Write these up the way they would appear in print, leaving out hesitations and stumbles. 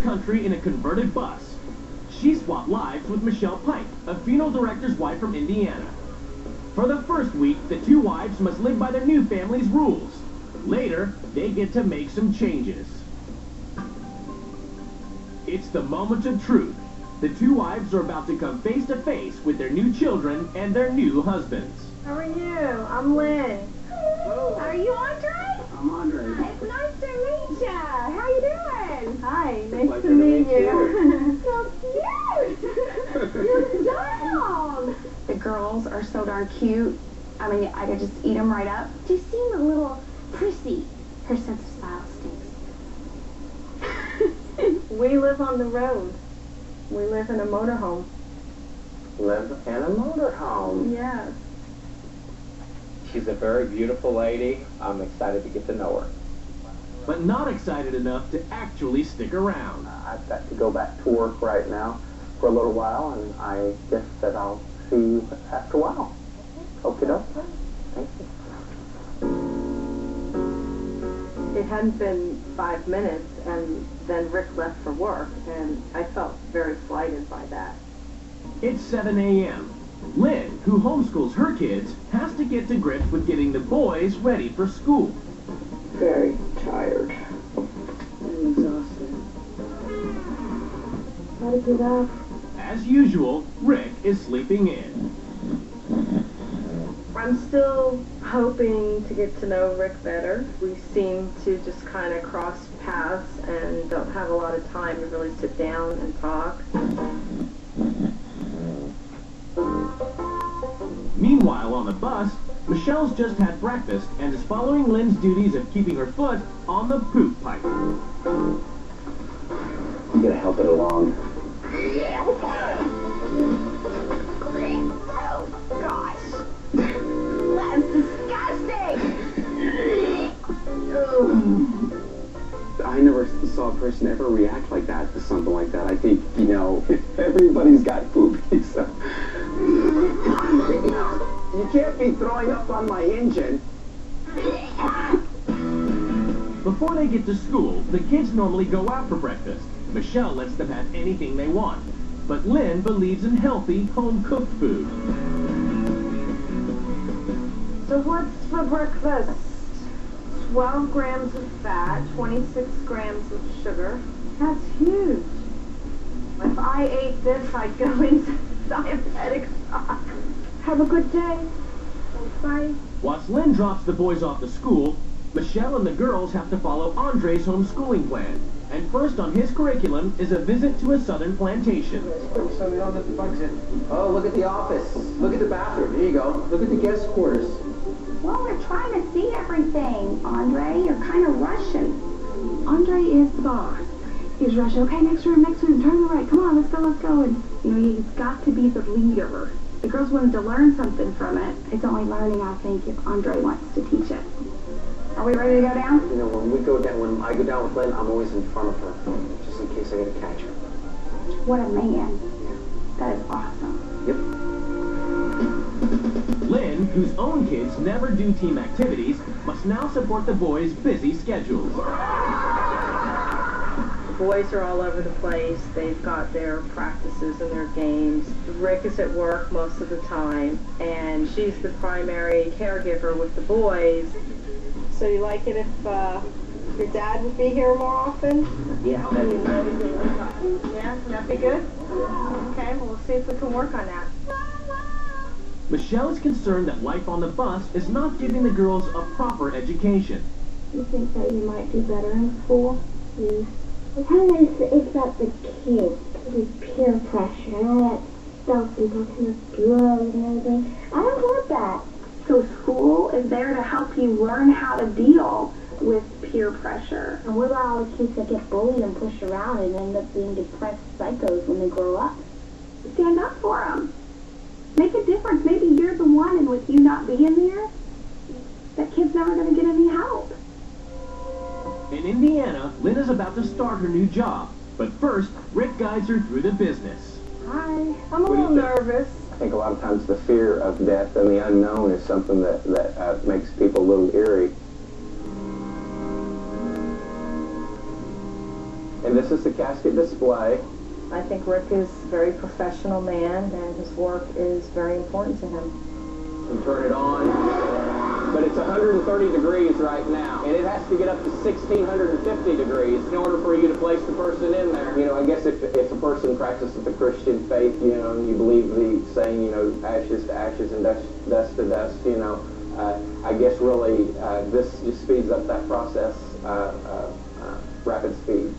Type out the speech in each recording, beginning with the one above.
country in a converted bus. She swapped lives with Michelle Pike, a funeral director's wife from Indiana. For the first week, the two wives must live by their new family's rules. Later, they get to make some changes. It's the moment of truth. The two wives are about to come face to face with their new children and their new husbands. How are you? I'm Lynn. Hello. Are you Andre? I'm Andre. It's nice to meet ya. How you doing? Hi, nice Pleasure to meet you. you. So cute. You're down. The girls are so darn cute. I mean, I could just eat them right up. She seemed a little prissy. Her sense of style stinks. We live on the road. We live in a motorhome. Live in a motorhome. Yes. She's a very beautiful lady. I'm excited to get to know her. But not excited enough to actually stick around. I've got to go back to work right now for a little while, and I guess that I'll see you after a while. Okie doke. Thank you. It hadn't been 5 minutes, and then Rick left for work, and I felt very slighted by that. It's 7 a.m. Lynn, who homeschools her kids, has to get to grips with getting the boys ready for school. Very tired. I'm exhausted. Gotta get up. As usual, Rick is sleeping in. I'm still hoping to get to know Rick better. We seem to just kind of cross paths and don't have a lot of time to really sit down and talk. Meanwhile, on the bus, Michelle's just had breakfast and is following Lynn's duties of keeping her foot on the poop pipe. You gotta help it along. Oh, gosh. That's disgusting. I never saw a person ever react like that to something like that. I think, you know, everybody's got poopy, so... You can't be throwing up on my engine. Before they get to school, the kids normally go out for breakfast. Michelle lets them have anything they want. But Lynn believes in healthy, home-cooked food. So what's for breakfast? 12 grams of fat, 26 grams of sugar. That's huge. If I ate this, I'd go into diabetic shock. Have a good day. Bye. Once Lynn drops the boys off to school, Michelle and the girls have to follow Andre's homeschooling plan. And first on his curriculum is a visit to a southern plantation. Quick, so we don't let the bugs in. Oh, look at the office. Look at the bathroom. There you go. Look at the guest quarters. Well, we're trying to see everything, Andre. You're kind of rushing. Andre is the boss. He's rushing. Okay, next room, turn to the right. Come on, let's go. And, you know, he's got to be the leader. The girls wanted to learn something from it. It's only learning, I think, if Andre wants to teach it. Are we ready to go down? You know, when I go down with Lynn, I'm always in front of her, just in case I gotta catch her. What a man. That is awesome. Yep. Lynn, whose own kids never do team activities, must now support the boys' busy schedules. The boys are all over the place. They've got their practices and their games. Rick is at work most of the time, and she's the primary caregiver with the boys. So you like it if your dad would be here more often? Yeah, that'd be nice. Yeah, would that be good? Okay, well, we'll see if we can work on that. Michelle is concerned that life on the bus is not giving the girls a proper education. You think that you might do better in school? Yeah. The problem is it's about the kids, with peer pressure and all that stuff, and talking of drugs and everything. I don't want that. So school is there to help you learn how to deal with peer pressure. And what about all the kids that get bullied and pushed around and end up being depressed psychos when they grow up? Stand up for them. Make a difference. Maybe you're the one, and with you not being there, that kid's never going to get any help. In Indiana, Lynn is about to start her new job. But first, Rick guides her through the business. Hi. I'm a little nervous. I think a lot of times the fear of death and the unknown is something that makes people a little eerie. And this is the casket display. I think Rick is a very professional man, and his work is very important to him. You turn it on, but it's 130 degrees right now, and it has to get up to 1,650 degrees in order for you to place the person in there. You know, I guess if a person practices the Christian faith, you know, and you believe the saying, you know, ashes to ashes and dust to dust, you know, I guess really this just speeds up that process, rapid speed.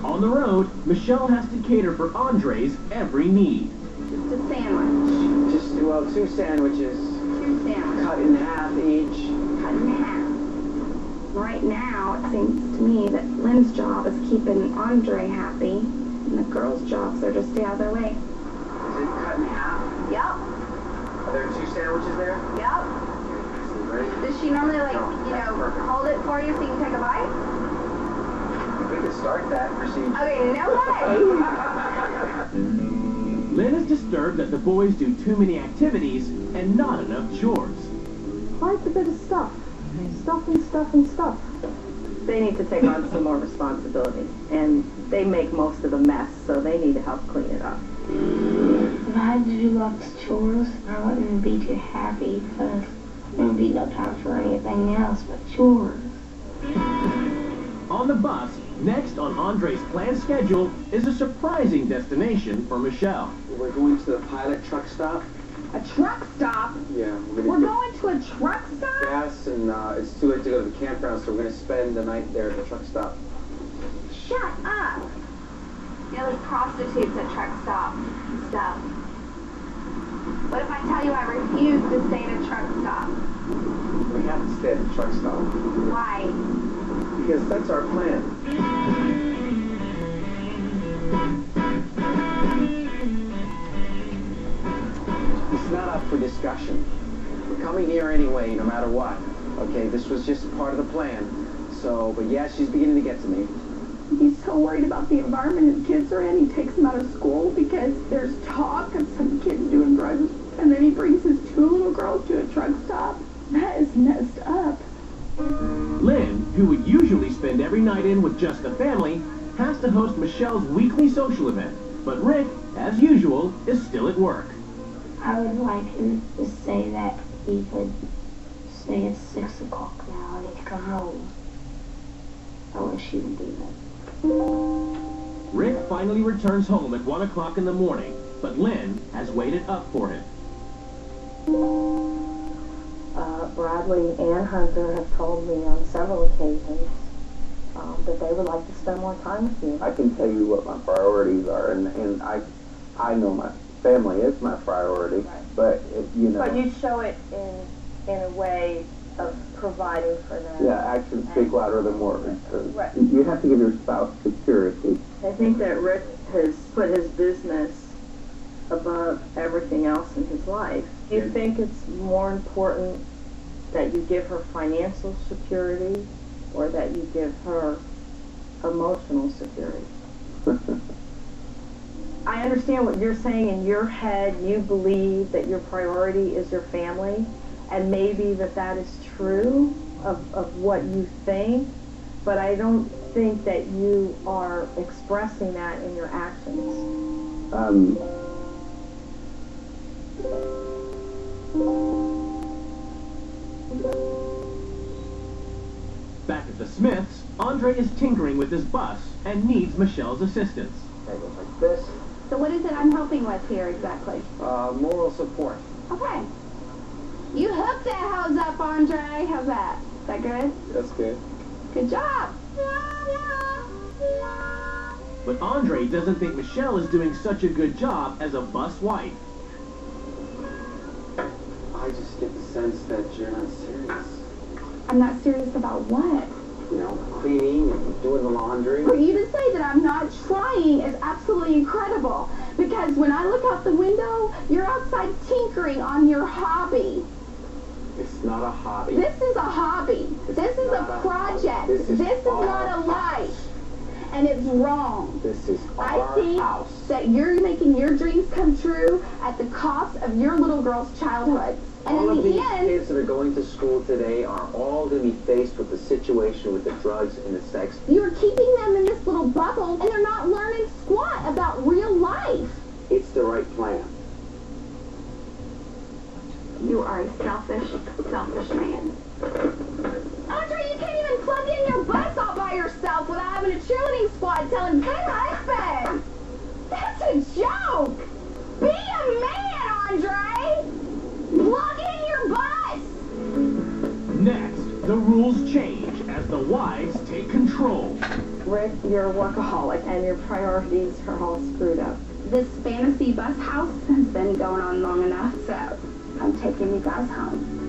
On the road, Michelle has to cater for Andre's every need. Just a sandwich. Just, well, 2 sandwiches. 2 sandwiches. Cut in half each. Cut in half. Right now, it seems to me that Lynn's job is keeping Andre happy, and the girls' jobs are to stay out of their way. Is it cut in half? Yep. Are there 2 sandwiches there? Yep. Does she normally, like, you know, hold it for you so you can take a bite? We could start that procedure. Okay, no way! Lynn is disturbed that the boys do too many activities and not enough chores. Quite a bit of stuff. Stuff and stuff and stuff. They need to take on some more responsibility, and they make most of the mess, so they need to help clean it up. If I had to do lots of chores, I wouldn't be too happy because there would be no time for anything else but chores. On the bus, next on Andre's planned schedule is a surprising destination for Michelle. We're going to the pilot truck stop. A truck stop? Yeah, We're going to a truck stop? gas, and it's too late to go to the campground, so we're going to spend the night there at the truck stop. Shut up! You know, there's prostitutes at truck stop and stuff. What if I tell you I refuse to stay at a truck stop? We have to stay at the truck stop Why? because that's our plan. It's not up for discussion. We're coming here anyway, no matter what. Okay, this was just part of the plan. So, but yeah, she's beginning to get to me. He's so worried about the environment his kids are in, he takes them out of school because there's talk of some kids doing drugs, and then he brings his 2 little girls to a truck stop. That is messed up. Lynn, who would usually spend every night in with just the family, has to host Michelle's weekly social event. But Rick, as usual, is still at work. I would like him to say that he could say it's 6 o'clock now and he could come home. I wish he would do that. Rick finally returns home at 1 o'clock in the morning, but Lynn has waited up for him. Bradley and Hunter have told me on several occasions that they would like to spend more time with you. I can tell you what my priorities are, and I know my family is my priority, but you know. But you show it in a way of providing for them. Yeah, actions speak louder than words. Right. You have to give your spouse security. I think that Rick has put his business above everything else in his life. Do you think it's more important that you give her financial security or that you give her emotional security? I understand what you're saying. In your head, you believe that your priority is your family, and maybe that is true of what you think, but I don't think that you are expressing that in your actions. Back at the Smiths, Andre is tinkering with his bus and needs Michelle's assistance. It goes like this. So what is it I'm helping with here exactly? Moral support. Okay. You hooked that hose up, Andre. How's that? Is that good? That's good. Good job. But Andre doesn't think Michelle is doing such a good job as a bus wife. I just get the sense that you're not serious. I'm not serious about what? You know, cleaning and doing the laundry. For you to say that I'm not trying is absolutely incredible. Because when I look out the window, you're outside tinkering on your hobby. It's not a hobby. This is a hobby. This is a project. This is not a life. And it's wrong. This is I our think house. that you're making your dreams come true at the cost of your little girl's childhood. And All in of the these end, kids that are going to school today are all going to be faced with the situation with the drugs and the sex. you're keeping them in this little bubble, and they're not learning squat about real life. It's the right plan. You are a selfish man. Andre, you can't even plug in your bus all by yourself without having a cheerleading squad telling good husband. That's a joke. Be a man, Andre. Plug in your bus. Next, the rules change as the wives take control. Rick, you're a workaholic and your priorities are all screwed up. This fantasy bus house has been going on long enough, so I'm taking you guys home.